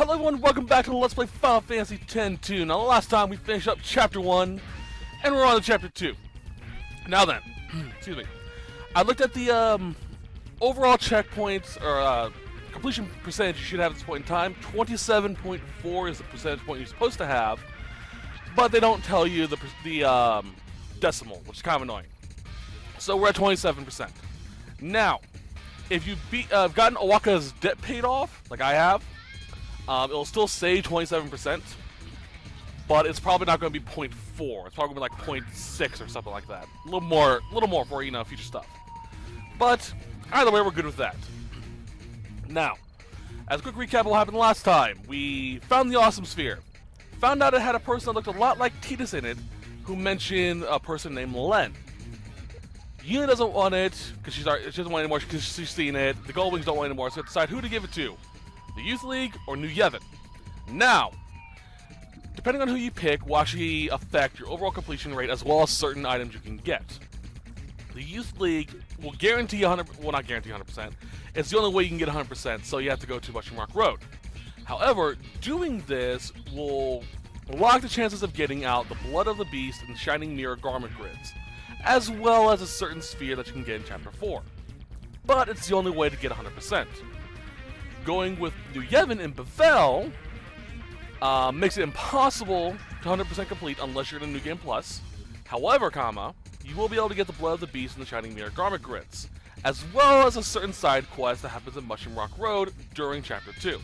Hello everyone, welcome back to Let's Play Final Fantasy X-2. Now the last time we finished up Chapter 1, and we're on to Chapter 2. Now then, excuse me, I looked at the overall checkpoints, or completion percentage you should have at this point in time. 27.4 is the percentage point you're supposed to have, but they don't tell you the decimal, which is kind of annoying. So we're at 27%. Now, if you've gotten Owaka's debt paid off, like I have, it'll still say 27%, but it's probably not going to be 0.4. It's probably going to be like 0.6 or something like that. A little more for, you know, future stuff. But either way, we're good with that. Now, as a quick recap of what happened last time, we found the Awesome Sphere. Found out it had a person that looked a lot like Tidus in it, who mentioned a person named Len. Yuna doesn't want it because she doesn't want it anymore because she's seen it. The Goldwings don't want it anymore, so decide who to give it to. The Youth League or New Yevon. Now, depending on who you pick will actually affect your overall completion rate as well as certain items you can get. The Youth League will guarantee 100%, well not guarantee 100%, it's the only way you can get 100%, so you have to go to Mushroom Rock Road. However, doing this will lock the chances of getting out the Blood of the Beast and Shining Mirror Garment Grids, as well as a certain sphere that you can get in Chapter 4. But it's the only way to get 100%. Going with New Yevon and Bevel makes it impossible to 100% complete unless you're in a New Game Plus. However, you will be able to get the Blood of the Beast and the Shining Mirror Garment Grids, as well as a certain side quest that happens in Mushroom Rock Road during Chapter 2.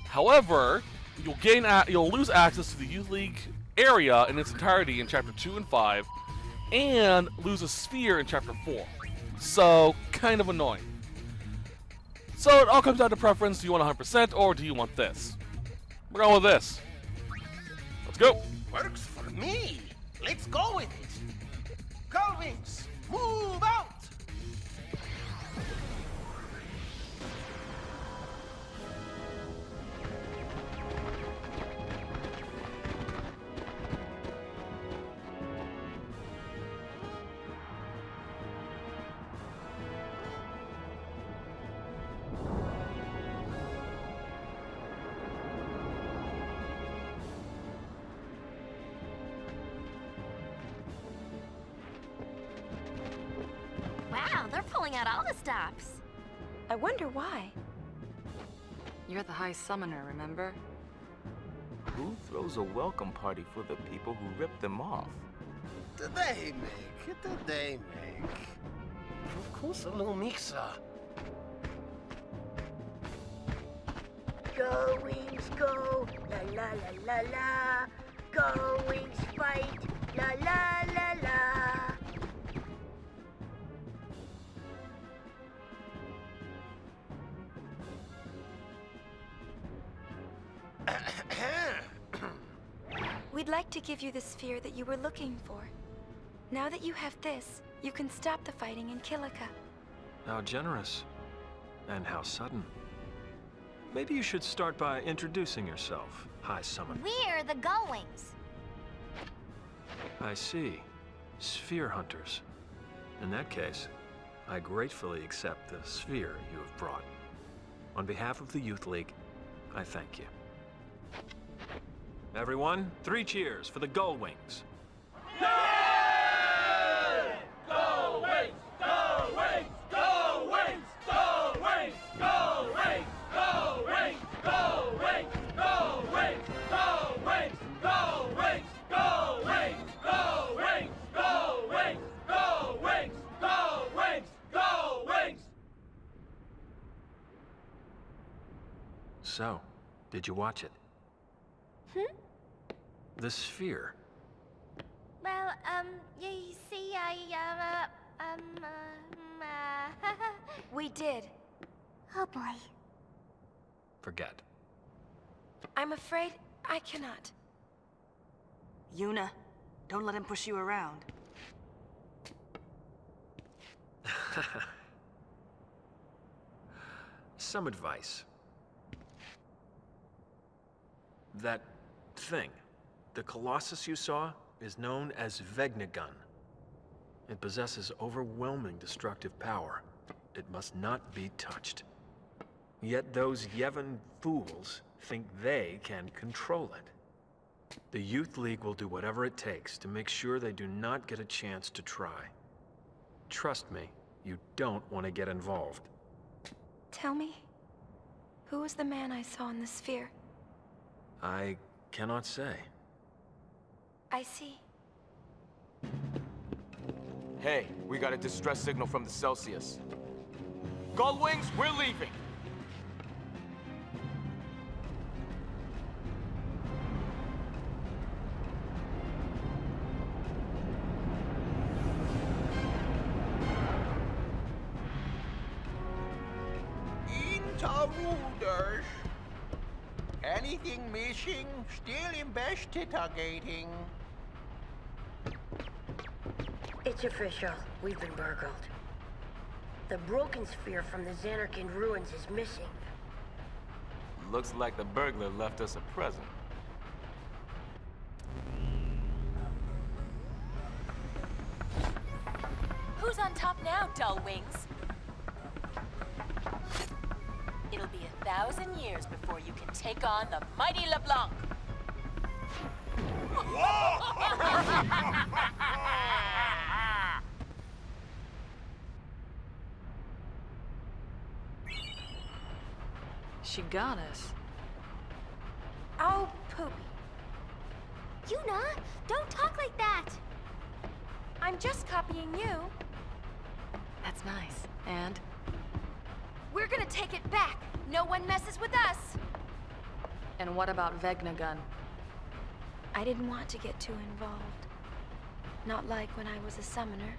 However, you'll lose access to the Youth League area in its entirety in Chapter 2 and 5, and lose a sphere in Chapter 4. So, kind of annoying. So it all comes down to preference. Do you want 100% or do you want this? We're going with this. Let's go. Works for me. Let's go with it. Goldwings, move out. Wow, they're pulling out all the stops. I wonder why. You're the High Summoner, remember? Who throws a welcome party for the people who ripped them off? Did they make? Of course, a little mixer. Go wings go, la la la la la. Go wings fight, la la la la. We'd like to give you the sphere that you were looking for. Now that you have this, you can stop the fighting in Kilika. How generous. And how sudden. Maybe you should start by introducing yourself, High Summoner. We're the Goldwings. I see. Sphere Hunters. In that case, I gratefully accept the sphere you have brought. On behalf of the Youth League, I thank you. Everyone, 3 cheers for the Goldwings. Yay! Go wings! Go wings! Go wings! Go wings! Go wings! Go wings! Go wings! Go wings! Go wings! Go wings! Go wings! Go wings! Go wings! Go wings! Go wings! Go wings! So, did you watch it? The sphere. Well, you see, We did. oh boy. Forget. I'm afraid I cannot. Yuna, don't let him push you around. Some advice. That thing, the Colossus you saw, is known as Vegnagun. It possesses overwhelming destructive power. It must not be touched. Yet those Yevon fools think they can control it. The Youth League will do whatever it takes to make sure they do not get a chance to try. Trust me, you don't want to get involved. Tell me, who was the man I saw in the sphere? I cannot say. I see. Hey, we got a distress signal from the Celsius. Gullwings, we're leaving! Intruders. Anything missing? Still investigating. It's official. We've been burgled. The broken sphere from the Xanarkand ruins is missing. Looks like the burglar left us a present. Who's on top now, dull wings? It'll be 1,000 years before you can take on the mighty LeBlanc. She got us. Oh, poopy. Yuna, don't talk like that. I'm just copying you. That's nice. And? We're gonna take it back. No one messes with us. And what about Vegnagun? I didn't want to get too involved. Not like when I was a summoner.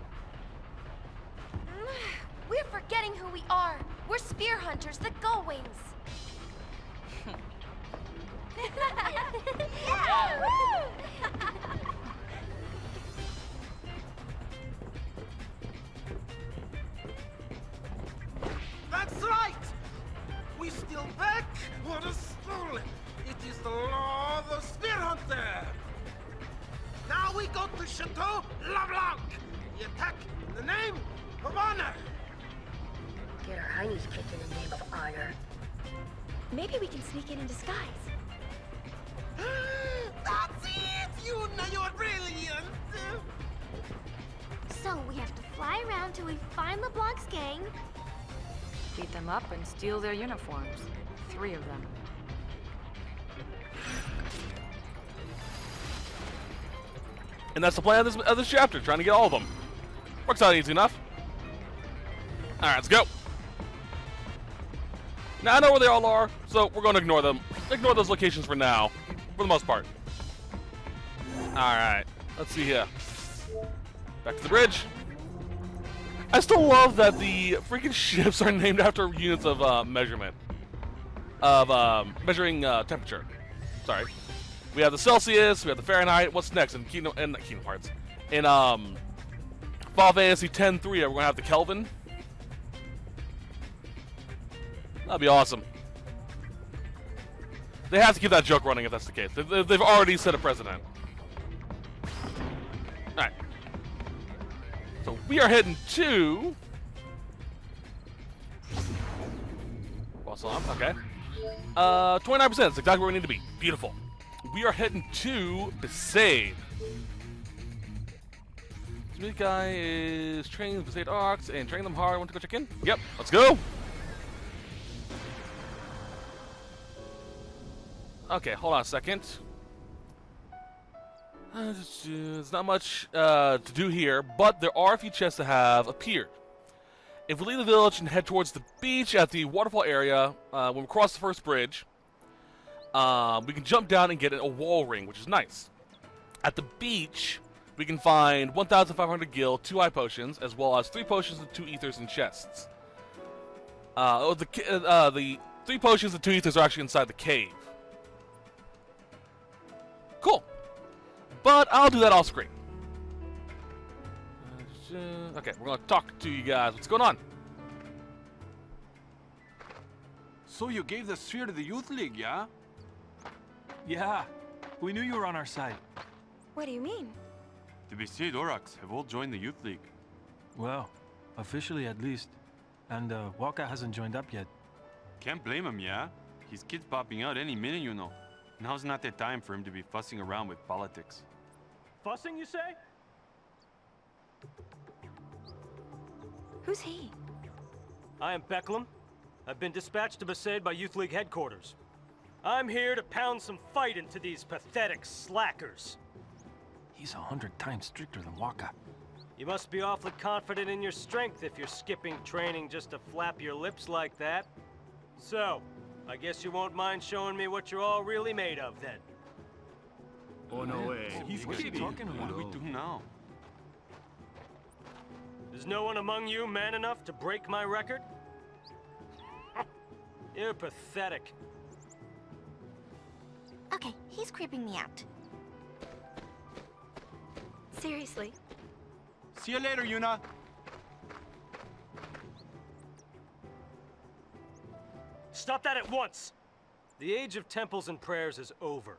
We're forgetting who we are. We're spear hunters, the Gullwings. Yeah, woo! That's right! We steal back what is stolen. It is the law of the Spear Hunter. Now we go to Chateau LeBlanc. We attack in the name of honor. Get our heinies kicked in the name of honor. Maybe we can sneak in disguise. That's it! Yuna, you're brilliant! So we have to fly around till we find LeBlanc's gang. Beat them up and steal their uniforms. 3 of them. And that's the plan of this chapter, trying to get all of them. Works out easy enough. Alright, let's go. Now I know where they all are, so we're going to ignore them. Ignore those locations for now, for the most part. Alright, let's see here. Back to the bridge. I still love that the freaking ships are named after units of measurement. Of measuring temperature. Sorry. We have the Celsius, we have the Fahrenheit. What's next in Kingdom Hearts? In Final Fantasy X-3, we're going to have the Kelvin. That'd be awesome. They have to keep that joke running if that's the case. They've already set a precedent. Alright. So we are heading to... Awesome, okay. 29%, that's exactly where we need to be. Beautiful. We are heading to Besaid. This guy is training the Besaid Ox and training them hard. Want to go check in? Yep, let's go. Okay, hold on a second. There's not much to do here, but there are a few chests that have appeared. If we leave the village and head towards the beach at the waterfall area, when we cross the first bridge, we can jump down and get a wall ring, which is nice. At the beach, we can find 1,500 gil, 2 eye potions, as well as 3 potions and 2 ethers in chests. The 3 potions and 2 ethers are actually inside the cave. Cool. But I'll do that off screen. Okay, we're going to talk to you guys. What's going on? So you gave the sphere to the Youth League, yeah? Yeah. We knew you were on our side. What do you mean? The Besaid Aurochs have all joined the Youth League. Well, officially at least. And Waka hasn't joined up yet. Can't blame him, yeah? His kid's popping out any minute, you know. Now's not the time for him to be fussing around with politics. Fussing, you say? Who's he? I am Becklem. I've been dispatched to Besaid by Youth League headquarters. I'm here to pound some fight into these pathetic slackers. He's 100 times stricter than Waka. You must be awfully confident in your strength if you're skipping training just to flap your lips like that. So, I guess you won't mind showing me what you're all really made of, then. Oh, no way. He's What's he kidding. talking What do we about? do now? Is no one among you man enough to break my record? You're pathetic. Okay, he's creeping me out. Seriously? See you later, Yuna. Stop that at once! The age of temples and prayers is over.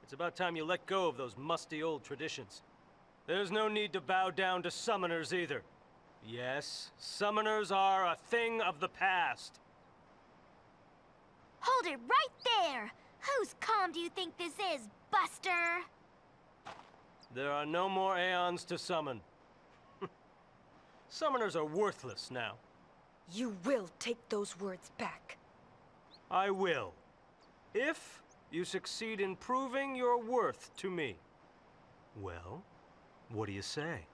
It's about time you let go of those musty old traditions. There's no need to bow down to summoners either. Yes, summoners are a thing of the past. Hold it right there! Whose calm do you think this is, Buster? There are no more Aeons to summon. Summoners are worthless now. You will take those words back. I will. If you succeed in proving your worth to me. Well, what do you say?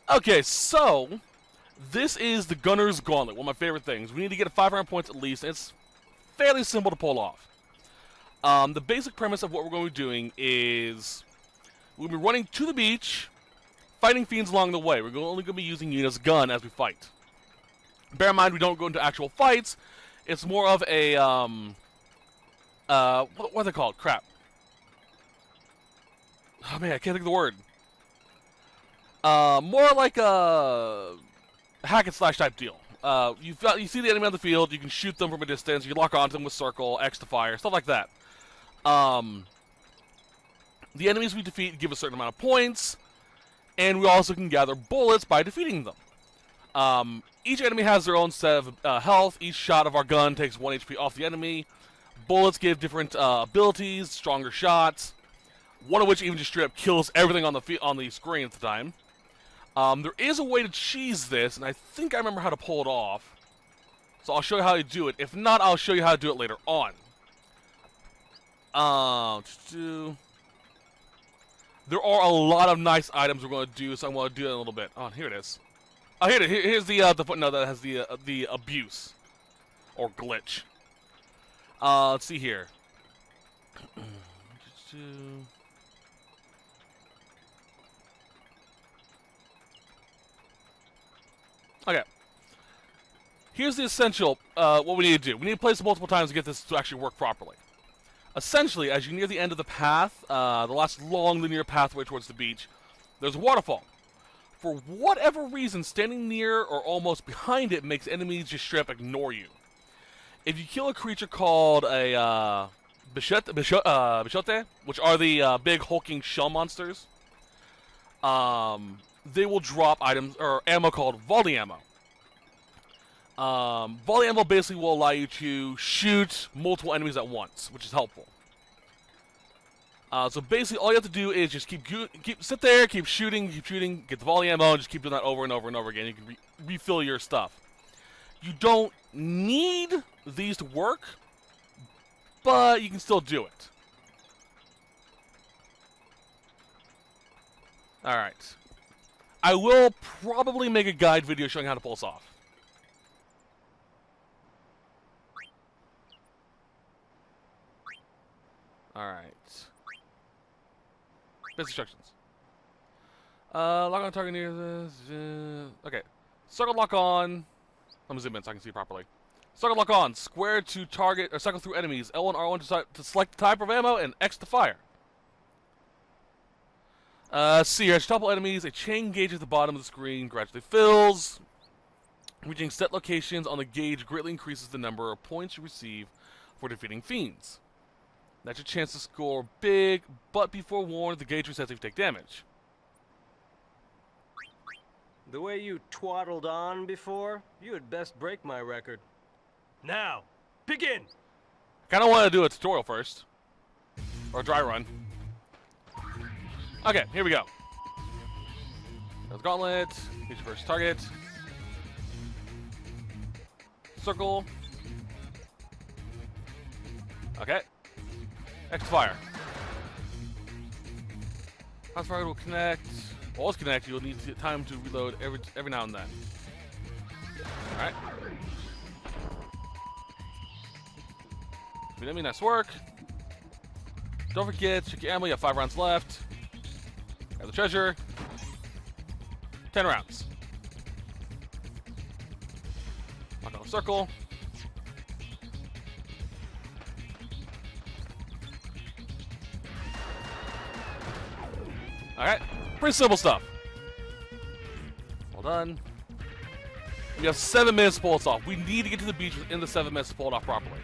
Okay, so this is the Gunner's Gauntlet, one of my favorite things. We need to get 500 points at least, and it's fairly simple to pull off. The basic premise of what we're going to be doing is we'll be running to the beach, fighting fiends along the way. We're only going to be using Yuna's gun as we fight. Bear in mind, we don't go into actual fights. It's more of a, what are they called? Crap. Oh man, I can't think of the word. More like a hack and slash type deal. You see the enemy on the field, you can shoot them from a distance, you lock onto them with circle, X to fire, stuff like that. The enemies we defeat give a certain amount of points, and we also can gather bullets by defeating them. Each enemy has their own set of health. Each shot of our gun takes 1 HP off the enemy. Bullets give different abilities, stronger shots, one of which even just straight up kills everything on the screen at the time. There is a way to cheese this, and I think I remember how to pull it off. So I'll show you how to do it. If not, I'll show you how to do it later on. There are a lot of nice items we're going to do, so I'm going to do that in a little bit. Oh, here it is. Oh, here it is. Here's the footnote that has the abuse or glitch. Let's see here. Okay. Here's the essential, what we need to do. We need to play this multiple times to get this to actually work properly. Essentially, as you near the end of the path, the last long linear pathway towards the beach, there's a waterfall. For whatever reason, standing near or almost behind it makes enemies just straight up ignore you. If you kill a creature called a Bichote, which are the big hulking shell monsters, they will drop items or ammo called volley ammo. Volley ammo basically will allow you to shoot multiple enemies at once, which is helpful. So basically, all you have to do is just sit there, keep shooting, get the volley ammo, and just keep doing that over and over and over again. You can refill your stuff. You don't need these to work, but you can still do it. Alright. I will probably make a guide video showing how to pull this off. Alright. Basic instructions. Lock on target near this. Okay. Circle lock on. Let me zoom in so I can see properly. Circle lock on. Square to target or cycle through enemies. L1, R1 to select the type of ammo, and X to fire. See here. As you topple enemies, a chain gauge at the bottom of the screen gradually fills. Reaching set locations on the gauge greatly increases the number of points you receive for defeating fiends. That's your chance to score big, but be forewarned, the gauge resets if you take damage. The way you twaddled on before, you had best break my record. Now, begin! I kind of want to do a tutorial first. Or a dry run. Okay, here we go. There's Gauntlet. Here's your first target. Circle. Okay. X fire. X fire will connect. Walls connect. You'll need time to reload every now and then. All right. That means nice work. Don't forget, check your ammo. You have 5 rounds left. Got the treasure. 10 rounds. Lock on the circle. Alright. Pretty simple stuff. Well done. We have 7 minutes to pull this off. We need to get to the beach within the 7 minutes to pull it off properly.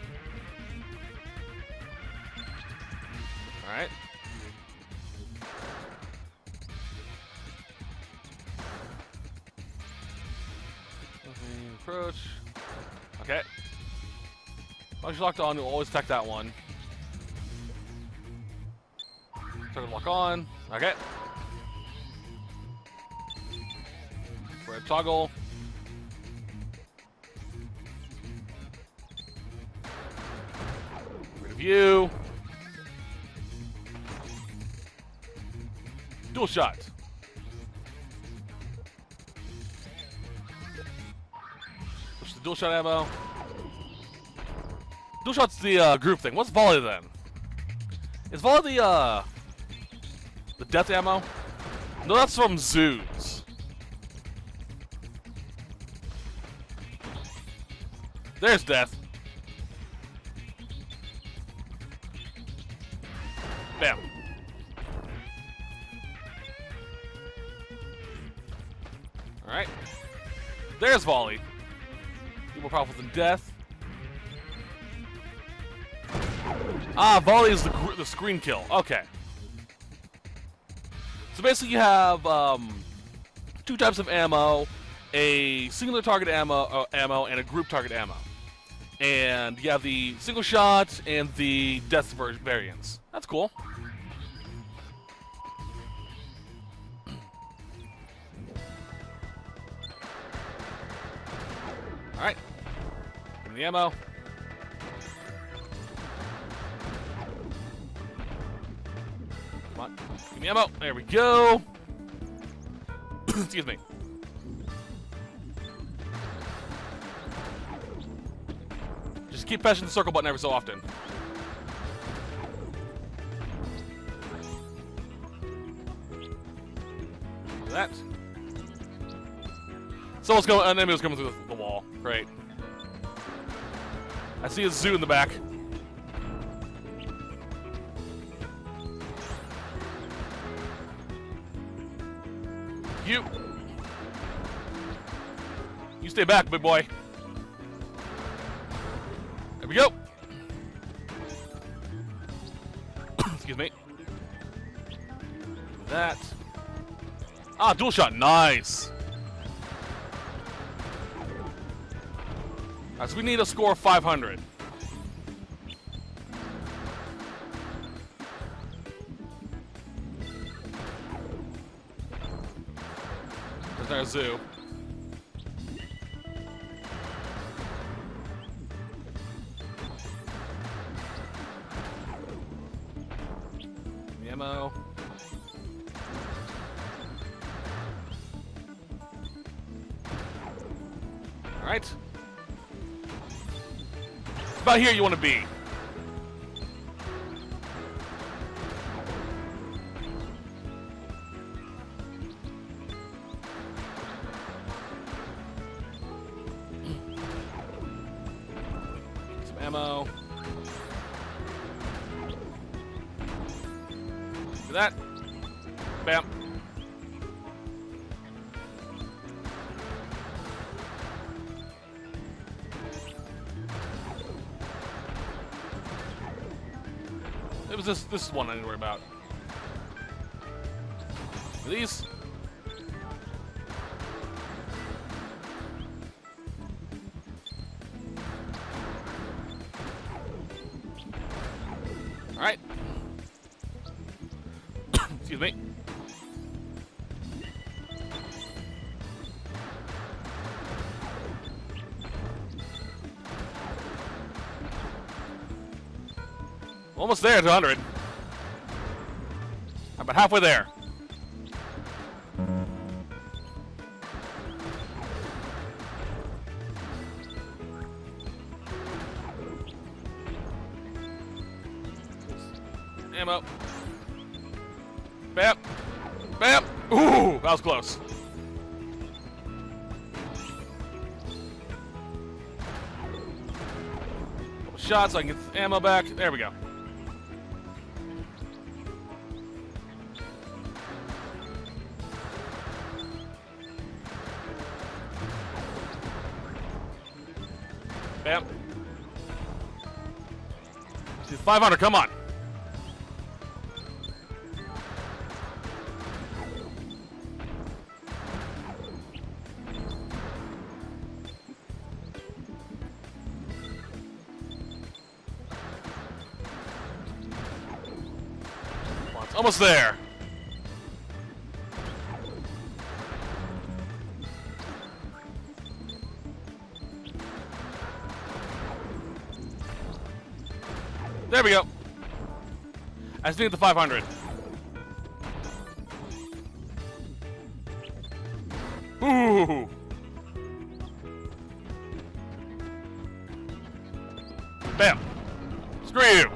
Alright. Approach. Okay. Once you're locked on, you'll always attack that one. So lock on. Okay. Red toggle. Rid of you. Dual shot. Push the dual shot ammo. Dual shot's the group thing. What's volley then? Is volley the death ammo? No, that's from zoos. There's death. Bam. Alright. There's volley. More powerful than death. Ah, volley is the screen kill. Okay. So basically you have 2 types of ammo, a singular target ammo and a group target ammo. And you have the single shot and the death variants. That's cool. Alright. Give me the ammo. Come on. Give me ammo. There we go. Excuse me. Just keep pressing the circle button every so often. Do that. Someone's going. An enemy was coming through the wall. Great. I see a zoo in the back. You stay back, big boy. There we go. Excuse me. That. Ah, dual shot. Nice. Alright, so we need a score of 500. There's our zoo. The ammo. Alright. About here you want to be. Some ammo. Do that. Bam. This is one I need to worry about. These. All right. Excuse me. Almost there to 100. I'm about halfway there. Ammo. Bam. Bam. Ooh, that was close. Couple shots so I can get the ammo back. There we go. Bam. 500, come on. Almost there. There we go. I just need the 500. Ooh. Bam. Screw you.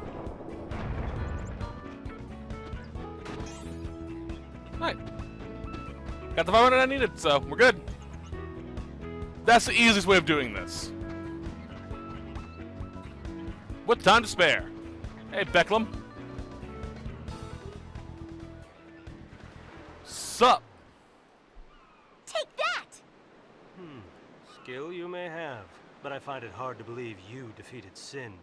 Right. Got the 500 I needed, so we're good. That's the easiest way of doing this. With time to spare. Hey, Becklem. Sup? Take that! Skill you may have, but I find it hard to believe you defeated Sin.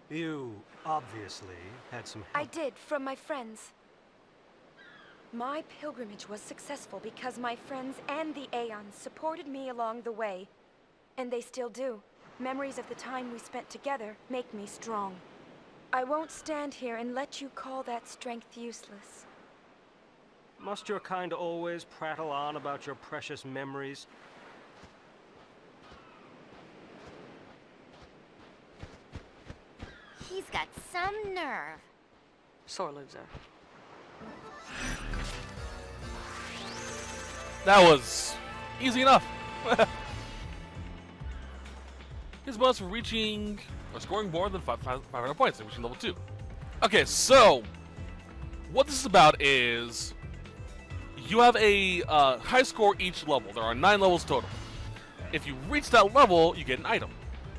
You, obviously, had some help. I did, from my friends. My pilgrimage was successful because my friends and the Aeons supported me along the way. And they still do. Memories of the time we spent together make me strong. I won't stand here and let you call that strength useless. Must your kind always prattle on about your precious memories? He's got some nerve. Sore loser. That was easy enough. His bonus for reaching or scoring more than 500 points and reaching level 2. Okay, so what this is about is you have a high score each level. There are 9 levels total. If you reach that level, you get an item.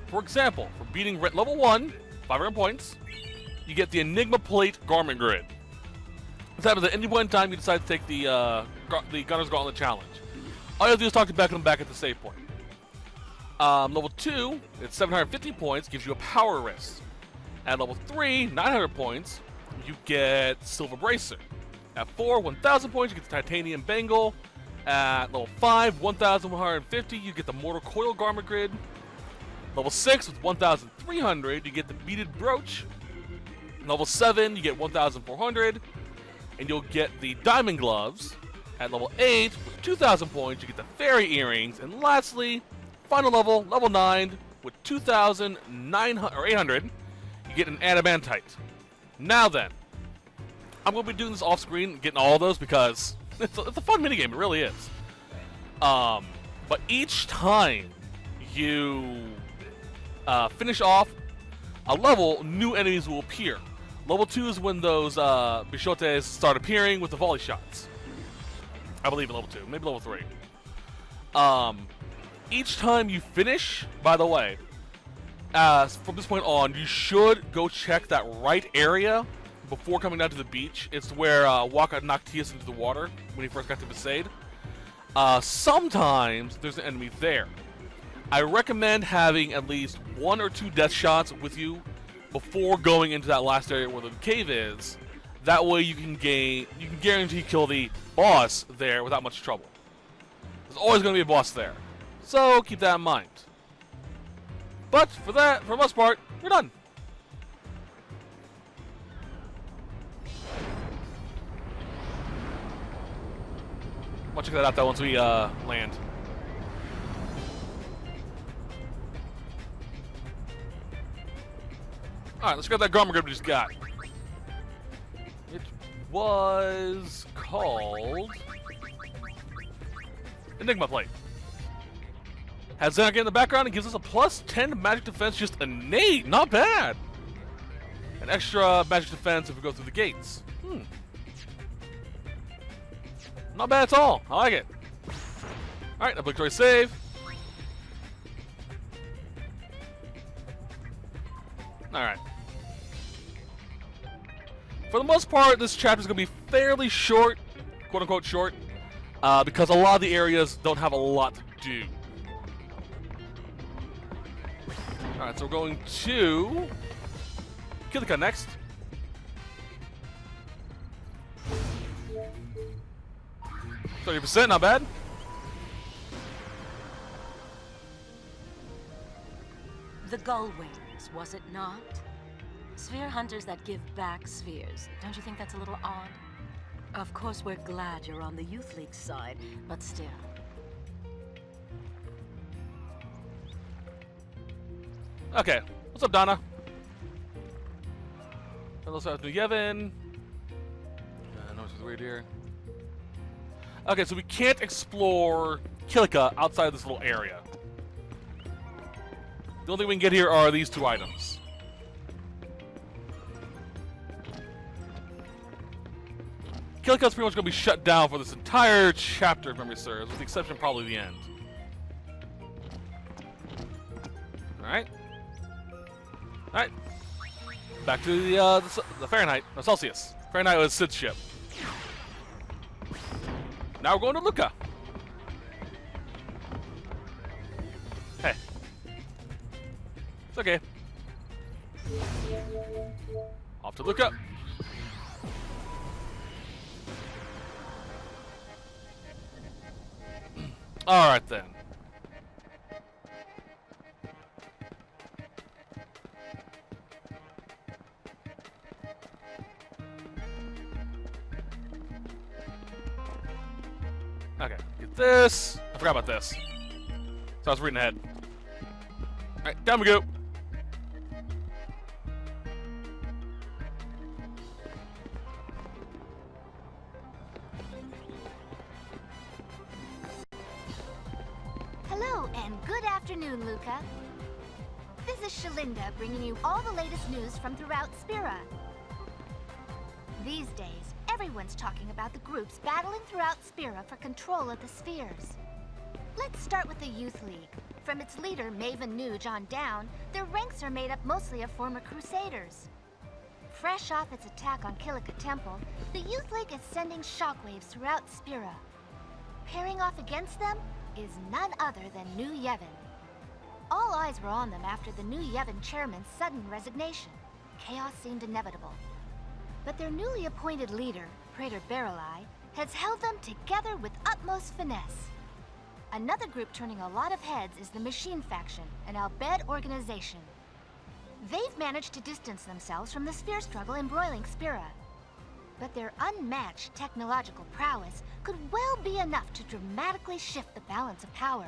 For example, for beating level 1, 500 points, you get the Enigma Plate Garment Grid. This happens at any point in time you decide to take the Gunner's Gauntlet Challenge. All you have to do is talk to Beckham back at the save point. Level 2, it's 750 points, gives you a Power Wrist. At level 3, 900 points, you get Silver Bracer. At 4, 1,000 points, you get the Titanium Bangle. At level 5, 1,150, you get the Mortal Coil Garment Grid. Level 6, with 1,300, you get the Beaded Brooch. Level 7, you get 1,400, and you'll get the Diamond Gloves. At level 8, with 2,000 points, you get the Fairy Earrings. And lastly, final level, level 9, with 2,800, you get an Adamantite. Now then, I'm going to be doing this off-screen, getting all those, because it's a fun minigame, it really is. But each time you finish off a level, new enemies will appear. Level 2 is when those Bichotes start appearing with the volley shots. I believe in level 2, maybe level 3. Each time you finish, by the way, from this point on, you should go check that right area before coming down to the beach. It's where Waka knocked Tias into the water when he first got to Besaid. Sometimes there's an enemy there. I recommend having at least 1 or 2 death shots with you before going into that last area where the cave is. That way you can guarantee kill the boss there without much trouble. There's always going to be a boss there. So keep that in mind. But for the most part, we're done. I'll check that out though once we land. Alright, let's grab that Garmin grip we just got. It was called Enigma Plate. Has Xenark in the background and gives us a plus 10 to magic defense, just innate, not bad. An extra magic defense if we go through the gates. Not bad at all. I like it. Alright, obligatory save. Alright. For the most part, this chapter is going to be fairly short, quote-unquote short, because a lot of the areas don't have a lot to do. Alright, so we're going to Kilika next. %, not bad. The gull wings, was it not? Sphere hunters that give back spheres. Don't you think that's a little odd? Of course, we're glad you're on the Youth League side, but still. Okay, what's up, Donna? Let's have New Yevon. No, it's weird here. Okay, so we can't explore Kilika outside of this little area. The only thing we can get here are these two items. Kilika's pretty much going to be shut down for this entire chapter, if memory serves, with the exception of probably the end. Alright. Alright. Back to the Fahrenheit. No, Celsius. Fahrenheit was Sid's ship. Now we're going to Luca. Hey. It's okay. Off to Luca. Alright then. Okay, get this. I forgot about this. So I was reading ahead. Alright, down we go. Hello and good afternoon, Luca. This is Shalinda bringing you all the latest news from throughout Spira. These days, everyone's talking about the groups battling throughout Spira for control of the spheres. Let's start with the Youth League. From its leader, Maven Nuge, on down, their ranks are made up mostly of former Crusaders. Fresh off its attack on Kilika Temple, the Youth League is sending shockwaves throughout Spira. Pairing off against them is none other than New Yevon. All eyes were on them after the New Yevon chairman's sudden resignation. Chaos seemed inevitable. But their newly appointed leader, Praetor Barrelai, has held them together with utmost finesse. Another group turning a lot of heads is the Machine Faction, an Albed organization. They've managed to distance themselves from the sphere struggle embroiling Spira. But their unmatched technological prowess could well be enough to dramatically shift the balance of power.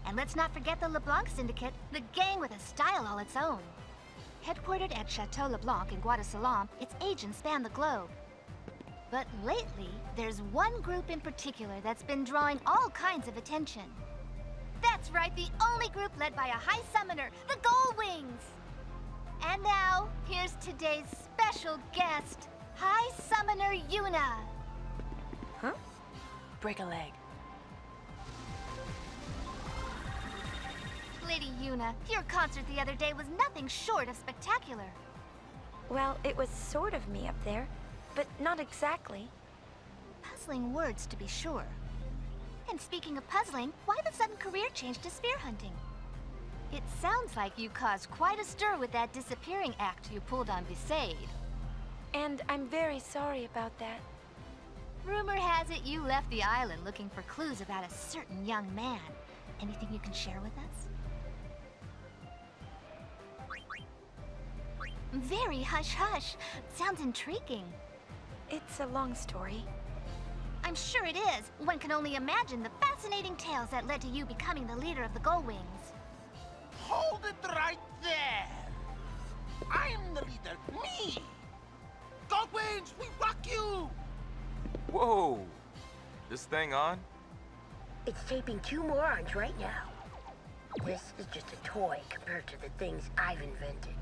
And let's not forget the LeBlanc Syndicate, the gang with a style all its own. Headquartered at Chateau LeBlanc in Guadalcanal, its agents span the globe. But lately, there's one group in particular that's been drawing all kinds of attention. That's right, the only group led by a high summoner, the Gullwings! And now, here's today's special guest, High Summoner Yuna. Huh? Break a leg. Lady Yuna, your concert the other day was nothing short of spectacular. Well, it was sort of me up there, but not exactly. Puzzling words, to be sure. And speaking of puzzling, why the sudden career change to spear hunting? It sounds like you caused quite a stir with that disappearing act you pulled on Besaid. And I'm very sorry about that. Rumor has it you left the island looking for clues about a certain young man. Anything you can share with us? Very hush-hush. Sounds intriguing. It's a long story. I'm sure it is. One can only imagine the fascinating tales that led to you becoming the leader of the Gullwings. Hold it right there! I'm the leader, me! Goldwings, we rock you! Whoa! This thing on? It's taping 2 morons right now. This is just a toy compared to the things I've invented.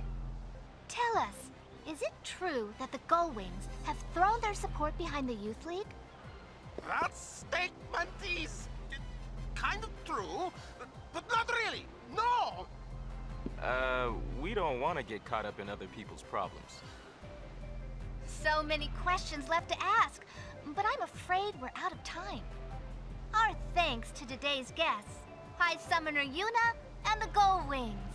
Tell us, is it true that the Gullwings have thrown their support behind the Youth League? That statement is kind of true, but not really. No! We don't want to get caught up in other people's problems. So many questions left to ask, but I'm afraid we're out of time. Our thanks to today's guests, High Summoner Yuna and the Gullwings.